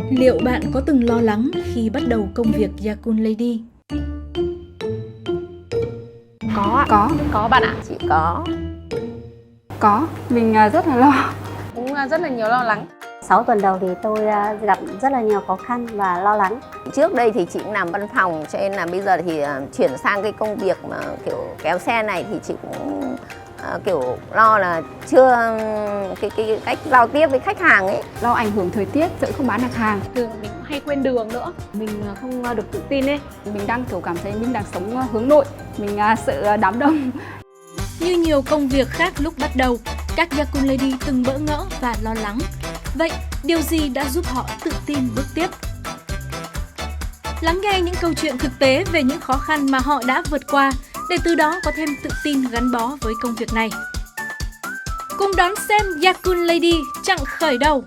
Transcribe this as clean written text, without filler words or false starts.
Liệu bạn có từng lo lắng khi bắt đầu công việc Yakun Lady? Có ạ. Có bạn ạ. Chị có. Có, mình rất là lo. Cũng rất là nhiều lo lắng. 6 tuần đầu thì tôi gặp rất là nhiều khó khăn và lo lắng. Trước đây thì chị cũng làm văn phòng, cho nên là bây giờ thì chuyển sang cái công việc mà kiểu kéo xe này thì chị cũng kiểu lo là chưa cái cách giao tiếp với khách hàng ấy. Lo ảnh hưởng thời tiết, sợ không bán được hàng. Thường mình cũng hay quên đường nữa. Mình không được tự tin ấy. Mình đang cảm thấy mình đang sống hướng nội. Mình sợ đám đông. Như nhiều công việc khác lúc bắt đầu, các Yakun Lady từng bỡ ngỡ và lo lắng. Vậy, điều gì đã giúp họ tự tin bước tiếp? Lắng nghe những câu chuyện thực tế về những khó khăn mà họ đã vượt qua để từ đó có thêm tự tin gắn bó với công việc này. Cùng đón xem Yakun Lady chặng khởi đầu.